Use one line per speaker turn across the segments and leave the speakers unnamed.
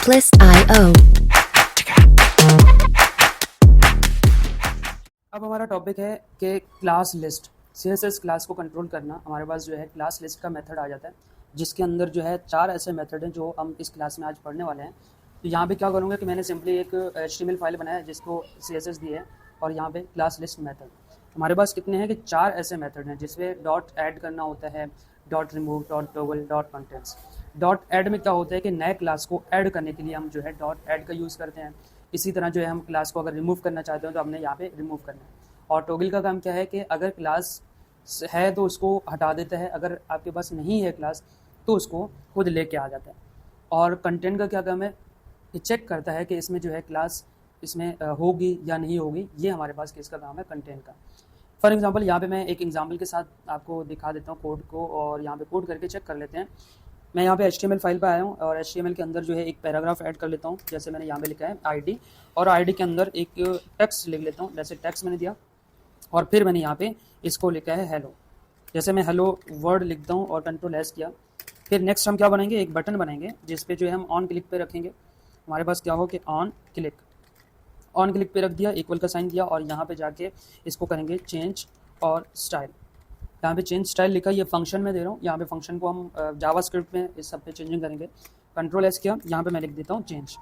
Checklist.io।
अब हमारा टॉपिक है कि क्लास लिस्ट, CSS क्लास को कंट्रोल करना। हमारे पास जो है क्लास लिस्ट का मेथड आ जाता है, जिसके अंदर जो है 4 ऐसे मेथड हैं जो हम इस क्लास में आज पढ़ने वाले हैं। तो यहाँ पे क्या करूँगा कि मैंने सिंपली एक HTML फाइल बनाया है जिसको CSS दी है, और यहाँ पे क्लास लिस्ट मेथड हमारे पास कितने हैं कि 4 ऐसे मेथड हैं जिसमें डॉट ऐड करना होता है, dot remove, dot toggle, dot contents. Dot add में क्या होता है कि नए क्लास को ऐड करने के लिए हम जो है डॉट ऐड का यूज़ करते हैं। इसी तरह जो है हम क्लास को अगर रिमूव करना चाहते हैं तो हमने यहाँ पे रिमूव करना है। और टॉगल का काम क्या है कि अगर क्लास है तो उसको हटा देता है, अगर आपके पास नहीं है क्लास तो उसको खुद लेके आ जाता है। और कंटेंट का क्या काम है कि चेक करता है कि इसमें जो है क्लास इसमें होगी या नहीं होगी। ये हमारे पास किसका काम है, कंटेंट का। फॉर एग्जांपल यहाँ पे मैं एक एग्जांपल के साथ आपको दिखा देता हूँ कोड को, और यहाँ पे कोड करके चेक कर लेते हैं। मैं यहाँ पे HTML फाइल पे आया हूँ और HTML के अंदर जो है एक पैराग्राफ ऐड कर लेता हूँ। जैसे मैंने यहाँ पे लिखा है ID, और ID के अंदर एक टेक्स्ट लिख लेता हूँ। जैसे टेक्स्ट मैंने दिया और फिर मैंने यहाँ पे इसको लिखा है हेलो। जैसे मैं हेलो वर्ड लिखता हूँ और Ctrl+S किया। फिर नेक्स्ट हम क्या बनाएंगे, एक बटन बनाएंगे जिस पे जो है हम ऑन क्लिक पे रखेंगे। हमारे पास क्या हो कि ऑन क्लिक पे रख दिया, इक्वल का साइन दिया, और यहाँ पे जाके इसको करेंगे चेंज और स्टाइल। यहाँ पे चेंज स्टाइल लिखा, ये फंक्शन में दे रहा हूँ। यहाँ पे फंक्शन को हम जावास्क्रिप्ट में इस सब पे चेंजिंग करेंगे। Ctrl+S किया, यहाँ पे मैं लिख देता हूँ चेंज।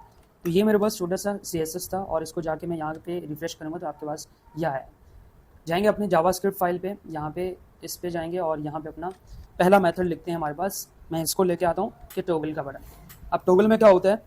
तो ये मेरे पास छोटा सा CSS था, और इसको जाके मैं यहाँ पे रिफ्रेश करूँगा तो आपके पास यह है। जाएंगे अपने जावास्क्रिप्ट फाइल पे, यहाँ पे इस पे जाएंगे और यहाँ पे अपना पहला मेथड लिखते हैं हमारे पास। मैं इसको लेके आता हूँ कि टॉगल का बटन। अब टॉगल में क्या होता है,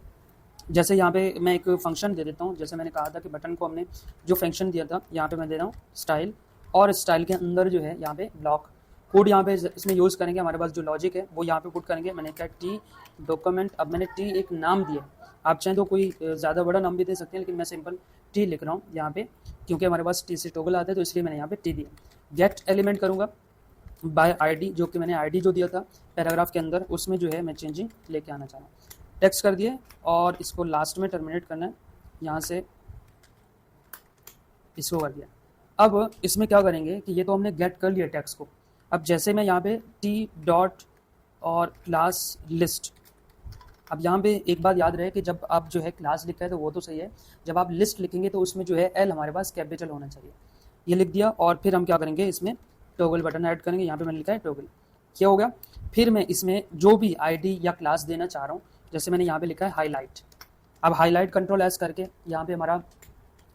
जैसे यहाँ पे मैं एक फंक्शन दे देता हूँ। जैसे मैंने कहा था कि बटन को हमने जो फंक्शन दिया था, यहाँ पे मैं दे रहा हूँ स्टाइल, और स्टाइल के अंदर जो है यहाँ पे ब्लॉक कोड यहाँ पे इसमें यूज़ करेंगे। हमारे पास जो लॉजिक है वो यहाँ पे पुट करेंगे। मैंने कहा टी डॉक्यूमेंट, अब मैंने टी एक नाम दिया। आप चाहें तो कोई ज़्यादा बड़ा नाम भी दे सकते हैं, लेकिन मैं सिंपल टी लिख रहा हूँ यहाँ पे, क्योंकि हमारे पास टी से टॉगल आता है, तो इसलिए मैंने यहाँ पे टी दिया। गेट एलिमेंट करूँगा बाय ID, जो कि मैंने ID जो दिया था पैराग्राफ के अंदर, उसमें जो है मैं चेंजिंग लेके आना चाह रहा हूँ। टेक्स्ट कर दिए और इसको लास्ट में टर्मिनेट करना है, यहाँ से इसको कर दिया। अब इसमें क्या करेंगे कि ये तो हमने गेट कर लिया टेक्स्ट को। अब जैसे मैं यहाँ पे टी डॉट और क्लास लिस्ट, अब यहाँ पे एक बात याद रहे कि जब आप जो है क्लास लिखा है तो वो तो सही है, जब आप लिस्ट लिखेंगे तो उसमें जो है L हमारे पास कैपिटल होना चाहिए। ये लिख दिया, और फिर हम क्या करेंगे, इसमें टॉगल बटन ऐड करेंगे। यहाँ पे मैंने लिखा है टॉगल, क्या हो गया। फिर मैं इसमें जो भी ID या क्लास देना चाह रहा हूँ, जैसे मैंने यहाँ पे लिखा है हाईलाइट। अब हाईलाइट Ctrl+S करके यहाँ पे हमारा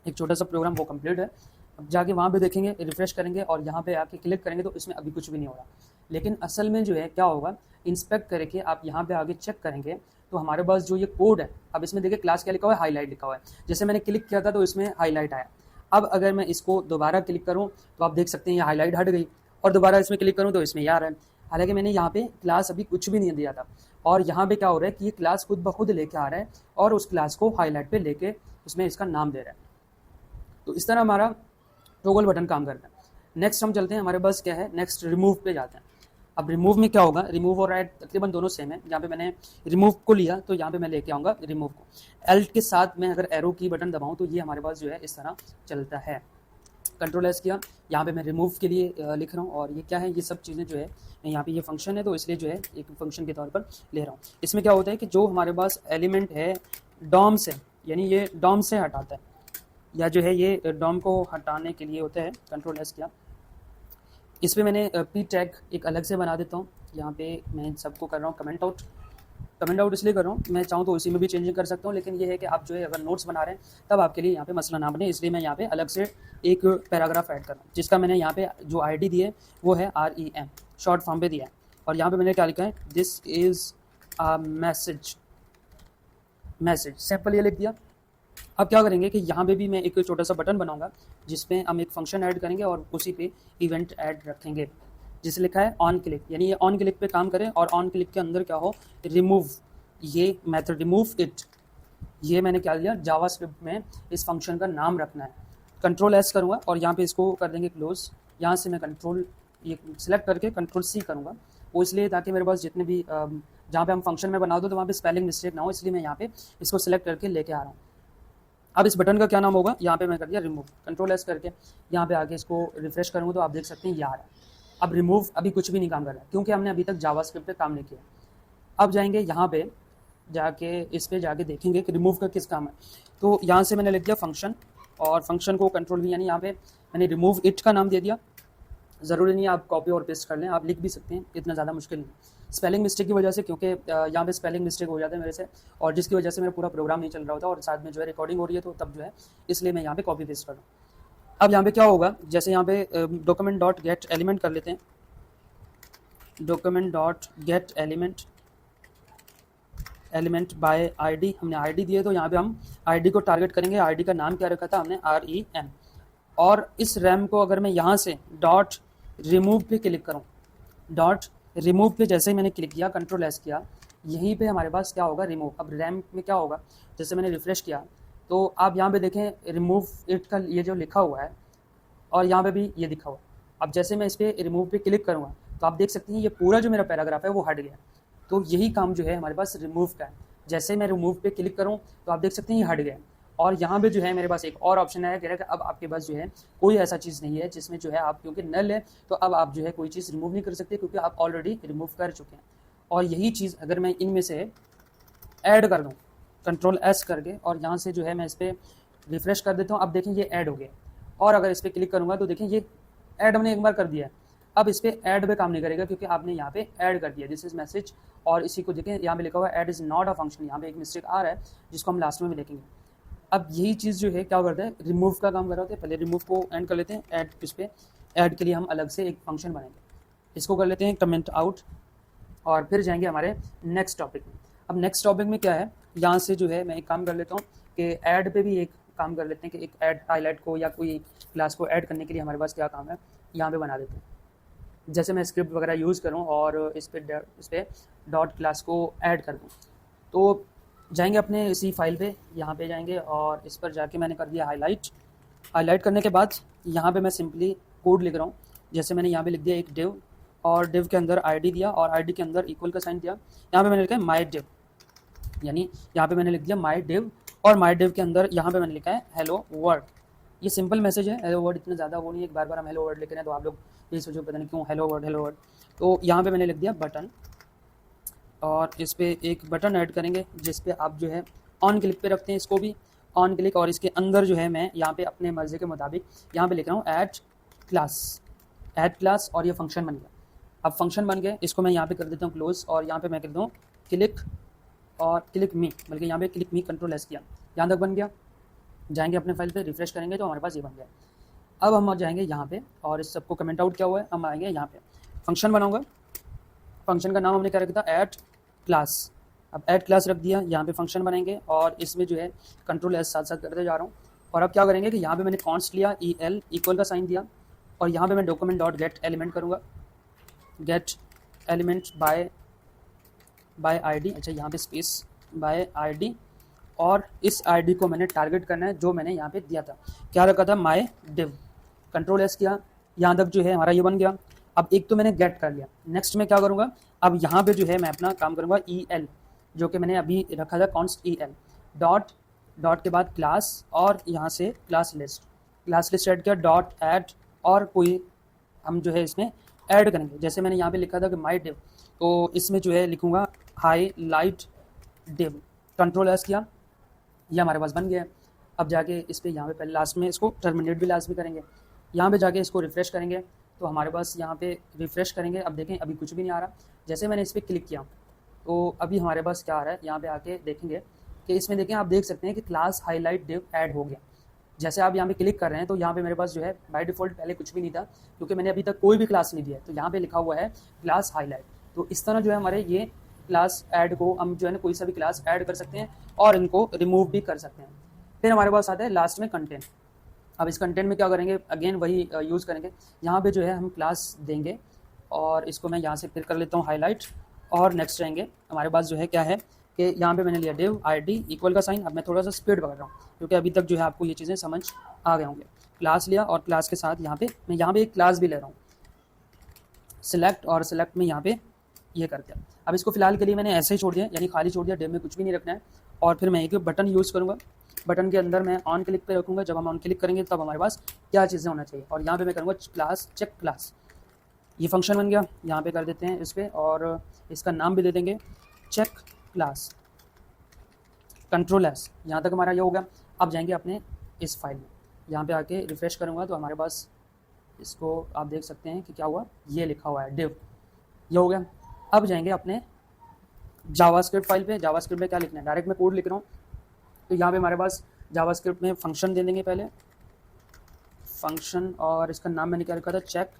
एक छोटा सा प्रोग्राम वो कंप्लीट है। अब जाके वहाँ पे देखेंगे, रिफ्रेश करेंगे और यहाँ पे आके क्लिक करेंगे तो इसमें अभी कुछ भी नहीं हो रहा। लेकिन असल में जो है क्या होगा, इंस्पेक्ट करके आप यहाँ पे आगे चेक करेंगे तो हमारे पास जो ये कोड है, अब इसमें देखिए क्लास क्या लिखा हुआ है, हाईलाइट लिखा हुआ है। जैसे मैंने क्लिक किया था तो इसमें हाईलाइट आया। अब अगर मैं इसको दोबारा क्लिक करूँ तो आप देख सकते हैं ये हाईलाइट हट गई, और दोबारा इसमें क्लिक करूँ तो इसमें ये आ रहा है। हालांकि मैंने यहाँ पे क्लास अभी कुछ भी नहीं दिया था, और यहाँ पे क्या हो रहा है कि ये क्लास खुद ब खुद लेके आ रहा है और उस क्लास को हाईलाइट पे लेके उसमें इसका नाम दे रहा है। तो इस तरह हमारा टॉगल बटन काम करता है। नेक्स्ट हम चलते हैं, हमारे पास क्या है, नेक्स्ट रिमूव पे जाते हैं। अब रिमूव में क्या होगा, रिमूव और ऐड तकरीबन दोनों सेम है। यहाँ पे मैंने रिमूव को लिया तो यहाँ पे मैं लेके आऊँगा रिमूव को। एल्ट के साथ मैं अगर एरो की बटन दबाऊँ तो ये हमारे पास जो है इस तरह चलता है। Ctrl+S किया, यहाँ पे मैं रिमूव के लिए लिख रहा हूँ, और ये क्या है, ये सब चीज़ें जो है यहाँ पे ये फंक्शन है तो इसलिए जो है एक फंक्शन के तौर पर ले रहा हूँ। इसमें क्या होता है कि जो हमारे पास एलिमेंट है डॉम से, यानी ये डॉम से हटाता है, या जो है ये डॉम को हटाने के लिए होता है। Ctrl+S किया, इस पर मैंने p टैग एक अलग से बना देता हूँ। यहाँ पे मैं इन सबको कर रहा हूँ कमेंट आउट इसलिए कर रहा हूँ, मैं चाहूँ तो उसी में भी चेंजिंग कर सकता हूँ, लेकिन ये है कि आप जो है अगर नोट्स बना रहे हैं तब आपके लिए यहाँ पे मसला ना बने, इसलिए मैं यहाँ पे अलग से एक पैराग्राफ ऐड कर रहा हूँ, जिसका मैंने यहाँ पे जो ID दी है वो है REM, शॉर्ट फॉर्म पे दिया है। और यहाँ पे मैंने क्या लिखा है, this is a message, simple ये लिख दिया। अब क्या करेंगे कि यहाँ पे भी मैं एक छोटा सा बटन बनाऊंगा जिसमें हम एक फंक्शन ऐड करेंगे और उसी पे इवेंट ऐड रखेंगे, जिसे लिखा है ऑन क्लिक, यानी ये ऑन क्लिक पे काम करें। और ऑन क्लिक के अंदर क्या हो, रिमूव, ये मेथड रिमूव इट, ये मैंने क्या लिया, जावास्क्रिप्ट में इस फंक्शन का नाम रखना है। Ctrl+S करूँगा और यहाँ पे इसको कर देंगे क्लोज। यहाँ से मैं कंट्रोल ये सिलेक्ट करके Ctrl+C करूँगा, वो इसलिए ताकि मेरे पास जितने भी जहाँ पे हम फंक्शन में बना दो तो वहाँ पे स्पेलिंग मिस्टेक ना हो, इसलिए मैं यहाँ पे इसको सिलेक्ट करके लेके आ रहा हूँ। अब इस बटन का क्या नाम होगा, यहाँ पे मैं कर दिया रिमूव। Ctrl+S करके यहाँ पे आके इसको रिफ्रेश करूँगा तो आप देख सकते हैं ये आ रहा है। अब रिमूव अभी कुछ भी नहीं काम कर रहा है, क्योंकि हमने अभी तक जावास्क्रिप्ट पे काम नहीं किया। अब जाएंगे यहाँ पे जाके इस पे जाके देखेंगे कि रिमूव का किस काम है। तो यहाँ से मैंने लिख दिया फंक्शन, और फंक्शन को कंट्रोल भी, यानी यहाँ पे मैंने रिमूव इट का नाम दे दिया। ज़रूरी नहीं है आप कॉपी और पेस्ट कर लें, आप लिख भी सकते हैं, इतना ज़्यादा मुश्किल नहीं। स्पेलिंग मिस्टेक की वजह से, क्योंकि यहाँ पे स्पेलिंग मिस्टेक हो जाता है मेरे से, और जिसकी वजह से मेरा पूरा प्रोग्राम नहीं चल रहा होता और साथ में जो है रिकॉर्डिंग हो रही है, तो तब जो है इसलिए मैं यहाँ पे कॉपी पेस्ट कर रहा हूँ। अब यहाँ पे क्या होगा, जैसे यहाँ पे डॉक्यूमेंट डॉट गेट एलिमेंट कर लेते हैं, document dot gate element by ID, हमने आईडी दिए, तो यहाँ पे हम आईडी को टारगेट करेंगे। आईडी का नाम क्या रखा था हमने, REM। और इस रैम को अगर मैं यहाँ से डॉट रिमूव पे क्लिक करूँ, डॉट रिमूव पे जैसे ही मैंने क्लिक किया, कंट्रोल एस किया, यहीं पे हमारे पास क्या होगा, रिमूव। अब रैम में क्या होगा, जैसे मैंने रिफ्रेश किया तो आप यहाँ पे देखें रिमूव इट का ये जो लिखा हुआ है, और यहाँ पे भी ये लिखा हुआ है। अब जैसे मैं इस पर रिमूव पे क्लिक करूँगा तो आप देख सकते हैं ये पूरा जो मेरा पैराग्राफ है वो हट गया। तो यही काम जो है हमारे पास रिमूव का है। जैसे मैं रिमूव पे क्लिक करूँ तो आप देख सकते हैं ये हट गया। और यहाँ पे जो है मेरे पास एक और ऑप्शन है, कह रहा है कि अब आपके पास जो है कोई ऐसा चीज़ नहीं है जिसमें जो है आप, क्योंकि नल है तो अब आप जो है कोई चीज़ रिमूव नहीं कर सकते, क्योंकि आप ऑलरेडी रिमूव कर चुके हैं। और यही चीज़ अगर मैं इनमें से ऐड कर दूँ, कंट्रोल एस करके, और यहाँ से जो है मैं इस पर रिफ्रेश कर देता हूँ, अब देखें ये ऐड हो गया। और अगर इस पर क्लिक करूँगा तो देखें ये ऐड हमने एक बार कर दिया है। अब इस पर ऐड पे काम नहीं करेगा, क्योंकि आपने यहाँ पे ऐड कर दिया, दिस इज मैसेज। और इसी को देखें यहाँ पे लिखा हुआ है add is not a function, यहाँ पे एक मिस्टेक आ रहा है जिसको हम लास्ट में भी देखेंगे। अब यही चीज़ जो है क्या करते हैं, रिमूव का काम कर रहे होते हैं। पहले रिमूव को एंड कर लेते हैं, ऐड इस पर ऐड के लिए हम अलग से एक फंक्शन बनाएंगे, इसको कर लेते हैं कमेंट आउट, और फिर जाएंगे हमारे नेक्स्ट टॉपिक में। अब नेक्स्ट टॉपिक में क्या है, यहाँ से जो है मैं एक काम कर लेता हूँ कि ऐड पे भी एक काम कर लेते हैं कि एक ऐड हाईलाइट को या कोई क्लास को ऐड करने के लिए हमारे पास क्या काम है, यहाँ पे बना देते हैं। जैसे मैं स्क्रिप्ट वगैरह यूज़ करूँ और इस पर डॉट क्लास को ऐड कर दूँ, तो जाएंगे अपने इसी फाइल पे, यहाँ पे जाएंगे और इस पर जाके मैंने कर दिया हाईलाइट करने के बाद यहाँ पे मैं सिंपली कोड लिख रहा हूँ। जैसे मैंने यहाँ पे लिख दिया एक डिव, और डिव के अंदर आईडी दिया, और आईडी के अंदर इक्वल का साइन दिया। यहाँ पे मैंने लिखा है माई डिव, यानी यहाँ पे मैंने लिख दिया माई डिव, और माई डिव के अंदर यहाँ पे मैंने लिखा है हेलो वर्ल्ड। ये सिंपल मैसेज है, हेलो वर्ल्ड इतना ज़्यादा वो नहीं है, बार बार हम हेलो वर्ल्ड लिख रहे हैं तो आप लोग ये सोचो पता नहीं क्यों हेलो वर्ल्ड। तो यहाँ पे मैंने लिख दिया बटन, और इस पर एक बटन ऐड करेंगे जिस पे आप जो है ऑन क्लिक पे रखते हैं, इसको भी ऑन क्लिक। और इसके अंदर जो है मैं यहाँ पे अपने मर्ज़ी के मुताबिक यहाँ पे लिख रहा हूँ ऐड क्लास, और ये फंक्शन बन गया। अब फंक्शन बन गया, इसको मैं यहाँ पे कर देता हूँ क्लोज, और यहाँ पे मैं कर दूँ क्लिक मी, बल्कि यहाँ पे क्लिक मी, कंट्रोल एस किया, यहाँ तक बन गया। जाएंगे अपने फाइल पे, रिफ्रेश करेंगे तो हमारे पास ये बन गया। अब हम जाएंगे यहाँ पे, और इस सबको कमेंट आउट किया हुआ है, हम आएंगे यहाँ पे फंक्शन बनाऊंगा। फंक्शन का नाम हमने क्या रखा था, ऐड क्लास। अब ऐड क्लास रख दिया, यहाँ पे फंक्शन बनाएंगे, और इसमें जो है कंट्रोल एस साथ साथ करते जा रहा हूँ। और अब क्या करेंगे कि यहाँ पे मैंने कॉन्स्ट लिया, EL इक्वल का साइन दिया, और यहाँ पे मैं डॉक्यूमेंट डॉट गेट एलिमेंट करूँगा, गेट एलिमेंट बाय आईडी। अच्छा, यहाँ पे स्पेस बाय आईडी, और इस आईडी को मैंने टारगेट करना है जो मैंने यहाँ पे दिया था, क्या रखा था, माई डिव। कंट्रोल एस किया, यहाँ तक जो है हमारा ये बन गया। अब एक तो मैंने गेट कर लिया, नेक्स्ट में क्या करूँगा, अब यहाँ पे जो है मैं अपना काम करूँगा EL, जो कि मैंने अभी रखा था कॉन्स्ट EL, डॉट के बाद क्लास, और यहाँ से क्लास लिस्ट ऐड किया, डॉट ऐड, और कोई हम जो है इसमें ऐड करेंगे। जैसे मैंने यहाँ पे लिखा था कि माई डिव, तो इसमें जो है लिखूँगा हाईलाइट डिव। कंट्रोल एस किया, ये हमारे पास बन गया है। अब जाके इस पर यहाँ पे पहले लास्ट में इसको टर्मिनेट भी लास्ट में करेंगे, यहाँ पे जाके इसको रिफ़्रेश करेंगे तो हमारे पास यहाँ पे रिफ़्रेश करेंगे। अब देखें अभी कुछ भी नहीं आ रहा। जैसे मैंने इस पर क्लिक किया तो अभी हमारे पास क्या आ रहा है, यहाँ पे आके देखेंगे कि इसमें देखें, आप देख सकते हैं कि क्लास हाईलाइट डिव ऐड हो गया। जैसे आप यहाँ पे क्लिक कर रहे हैं तो यहाँ पे मेरे पास जो है बाय डिफ़ॉल्ट पहले कुछ भी नहीं था, क्योंकि मैंने अभी तक कोई भी क्लास नहीं दिया है। तो यहाँ पे लिखा हुआ है क्लास हाईलाइट। तो इस तरह जो है हमारे ये क्लास ऐड को हम जो है ना कोई सा भी क्लास ऐड कर सकते हैं, और इनको रिमूव भी कर सकते हैं। फिर हमारे पास आता है लास्ट में कंटेंट। अब इस कंटेंट में क्या करेंगे, अगेन वही यूज़ करेंगे। यहाँ पे जो है हम क्लास देंगे, और इसको मैं यहाँ से फिर कर लेता हूँ हाईलाइट, और नेक्स्ट रहेंगे हमारे पास जो है क्या है कि यहाँ पे मैंने लिया डिव आईडी इक्वल का साइन। अब मैं थोड़ा सा स्पीड पकड़ रहा हूँ, क्योंकि अभी तक जो है आपको ये चीज़ें समझ आ गए होंगे। क्लास लिया, और क्लास के साथ यहाँ पे मैं यहाँ पे एक क्लास भी ले रहा हूँ, सिलेक्ट, और सिलेक्ट में यहाँ पे ये करते हैं। अब इसको फिलहाल के लिए मैंने ऐसे ही छोड़ दिया, यानी खाली छोड़ दिया, डिव में कुछ भी नहीं रखना है। और फिर मैं एक बटन यूज़ करूँगा, बटन के अंदर मैं ऑन क्लिक पे रखूँगा। जब हम ऑन क्लिक करेंगे तब हमारे पास क्या चीज़ें होना चाहिए, और यहाँ पे मैं करूँगा क्लास चेक क्लास। ये फंक्शन बन गया, यहाँ पे कर देते हैं इस पर, और इसका नाम भी दे देंगे चेक क्लास। कंट्रोल एस, यहाँ तक हमारा ये होगा। अब जाएंगे अपने इस फाइल में, यहाँ पे आके रिफ़्रेश करूँगा तो हमारे पास इसको आप देख सकते हैं कि क्या हुआ, ये लिखा हुआ है div, ये हो गया। अब जाएंगे अपने जावास्क्रिप्ट फाइल पे। जावास्क्रिप्ट में क्या लिखना है, डायरेक्ट मैं कोड लिख रहा हूँ, तो यहाँ पे हमारे पास जावास्क्रिप्ट में फंक्शन दे देंगे पहले, फंक्शन, और इसका नाम मैंने क्या रखा था, चेक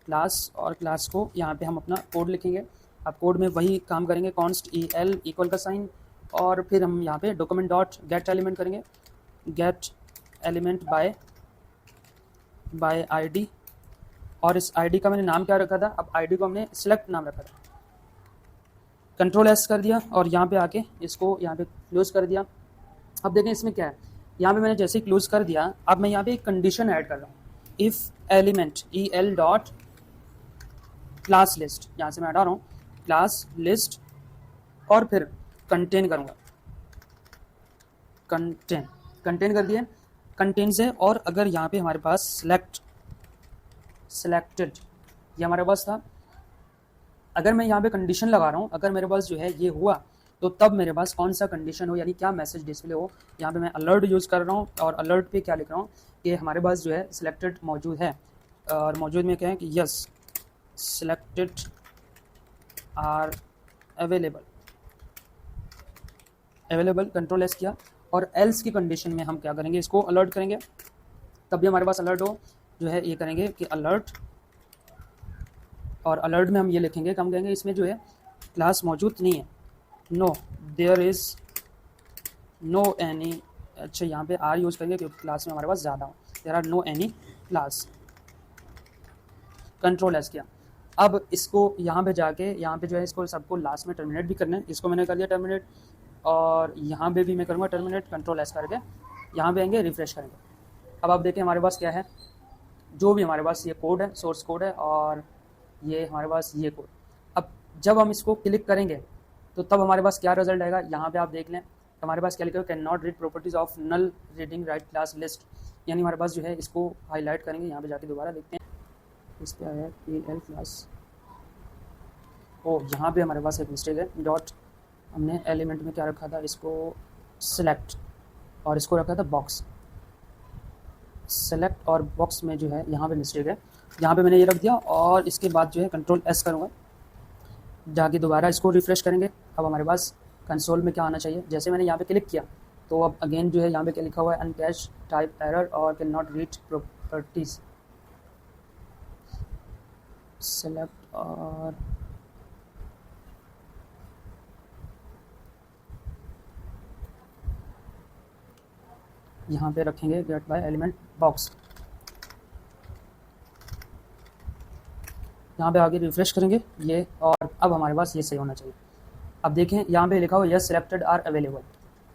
क्लास, और क्लास को यहाँ पे हम अपना कोड लिखेंगे। अब कोड में वही काम करेंगे, कॉन्स्ट EL इक्वल का साइन, और फिर हम यहाँ पे डॉक्यूमेंट डॉट गेट एलिमेंट करेंगे, गेट एलिमेंट बाय ID, और इस ID का मैंने नाम क्या रखा था, अब ID को हमने सिलेक्ट नाम रखा था। कंट्रोल S कर दिया और यहाँ पे आके इसको यहाँ पे क्लोज कर दिया। अब देखें इसमें क्या है, यहाँ पे मैंने जैसे ही क्लोज कर दिया, अब मैं यहाँ पे एक कंडीशन ऐड कर रहा हूँ, if element EL dot class list, यहाँ से मैं हटा रहा हूँ क्लास लिस्ट, और फिर कंटेन करूँगा, कंटेन कर दिया, कंटेन से, और अगर यहाँ पे हमारे पास सेलेक्टेड ये हमारे पास था, अगर मैं यहाँ पे कंडीशन लगा रहा हूँ, अगर मेरे पास जो है ये हुआ, तो तब मेरे पास कौन सा कंडीशन हो, यानी क्या मैसेज डिस्प्ले हो। यहाँ पे मैं अलर्ट यूज़ कर रहा हूँ, और अलर्ट पे क्या लिख रहा हूँ कि हमारे पास जो है सिलेक्टेड मौजूद है, और मौजूद में क्या है कि yes selected are available, control S किया, और एल्स की कंडीशन में हम क्या करेंगे, इसको अलर्ट करेंगे, तब भी हमारे पास अलर्ट हो, जो है ये करेंगे कि अलर्ट, और अलर्ट में हम ये लिखेंगे, हम कहेंगे इसमें जो है क्लास मौजूद नहीं है, no there is no any, अच्छा यहाँ पे आर यूज़ करेंगे क्योंकि क्लास में हमारे पास ज़्यादा हो, there are no any class, control S किया। अब इसको यहाँ पे जाके, यहाँ पे जो है इसको सबको लास्ट में टर्मिनेट भी करना है, इसको मैंने कर दिया टर्मिनेट, और यहाँ पे भी मैं करूँगा टर्मिनेट, कंट्रोल एस करके यहाँ पे आएंगे, रिफ्रेश करेंगे। अब आप देखें हमारे पास क्या है, जो भी हमारे पास ये कोड है, सोर्स कोड है, और ये हमारे पास ये कोड। अब जब हम इसको क्लिक करेंगे तो तब हमारे पास क्या रिजल्ट आएगा, यहाँ पे आप देख लें, हमारे पास क्या लिखा है, can not read properties of null reading right class list, यानी हमारे पास जो है इसको हाईलाइट करेंगे, यहाँ पे जाके दोबारा देखते हैं, इस पर आया EL क्लास, ओ यहाँ पे हमारे पास एक मिस्टेक है, डॉट हमने एलिमेंट में क्या रखा था, इसको सेलेक्ट, और इसको रखा था बॉक्स, सेलेक्ट और बॉक्स में जो है यहाँ पे मिस्टेक है, यहाँ पे मैंने ये रख दिया, और इसके बाद जो है कंट्रोल एस करूँगा, जाके दोबारा इसको रिफ़्रेश करेंगे। अब हमारे पास कंसोल में क्या आना चाहिए, जैसे मैंने यहाँ पे क्लिक किया तो अब अगेन जो है यहाँ पे क्या लिखा हुआ है, अनकैश टाइप एरर और can not read properties, select, और यहाँ पे रखेंगे गेट बाय एलिमेंट बॉक्स, यहाँ पे आगे रिफ्रेश करेंगे ये, और अब हमारे पास ये सही होना चाहिए। अब देखें यहाँ पे लिखा हुआ यस सिलेक्टेड आर अवेलेबल,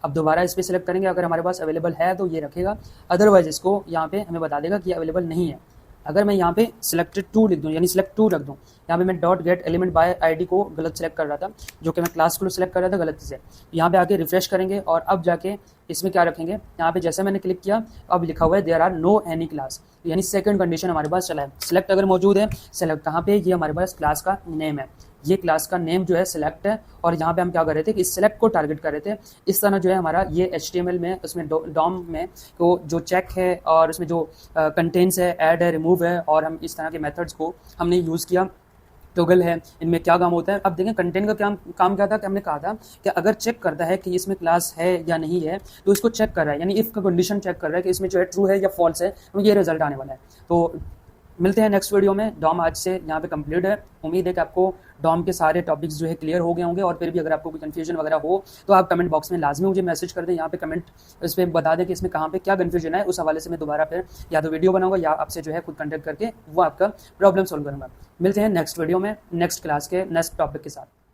अब दोबारा इस पर सिलेक्ट करेंगे, अगर हमारे पास अवेलेबल है तो ये रखेगा, अदरवाइज इसको यहाँ पे हमें बता देगा कि अवेलेबल नहीं है। अगर मैं यहाँ पे सिलेक्टेड टू लिख दूँ, यानी सिलेक्ट टू रख दूँ, यहाँ पे मैं dot gate element by ID को गलत सेलेक्ट कर रहा था, जो कि मैं क्लास को सिलेक्ट कर रहा था गलती से, यहाँ पे आके रिफ्रेश करेंगे, और अब जाके इसमें क्या रखेंगे, यहाँ पे जैसे मैंने क्लिक किया अब लिखा हुआ है there are no any class, यानी सेकंड कंडीशन हमारे पास चला है, सिलेक्ट अगर मौजूद है, सिलेक्ट कहाँ पे, ये हमारे पास क्लास का नेम है, ये क्लास का नेम जो है सिलेक्ट है, और यहाँ पे हम क्या कर रहे थे कि सिलेक्ट को टारगेट कर रहे थे। इस तरह जो है हमारा ये HTML में, उसमें डॉम में तो जो चेक है, और उसमें जो कंटेंट्स है, ऐड है, रिमूव है, और हम इस तरह के मेथड्स को हमने यूज़ किया, टॉगल है, इनमें क्या काम होता है। अब देखें कंटेंट का काम क्या था कि हमने कहा था कि अगर चेक करता है कि इसमें क्लास है या नहीं है, तो इसको चेक कर रहा है, यानी इफ़ का कंडीशन चेक कर रहा है कि इसमें जो है ट्रू है या फॉल्स है, तो ये रिजल्ट आने वाला है। तो मिलते हैं नेक्स्ट वीडियो में। डॉम आज से यहाँ पे कंप्लीट है। उम्मीद है कि आपको डॉम के सारे टॉपिक्स जो है क्लियर हो गए होंगे, और फिर भी अगर आपको कोई कन्फ्यूजन वगैरह हो तो आप कमेंट बॉक्स में लाजमी मुझे मैसेज कर दें, यहाँ पे कमेंट इस पर बता दें कि इसमें कहाँ पे क्या कन्फ्यूजन है, उस हवाले से मैं दोबारा फिर या तो वीडियो बनाऊंगा या आपसे जो है खुद कंटेक्ट करके वो आपका प्रॉब्लम सॉल्व करूँगा। मिलते हैं नेक्स्ट वीडियो में नेक्स्ट क्लास के नेक्स्ट टॉपिक के साथ।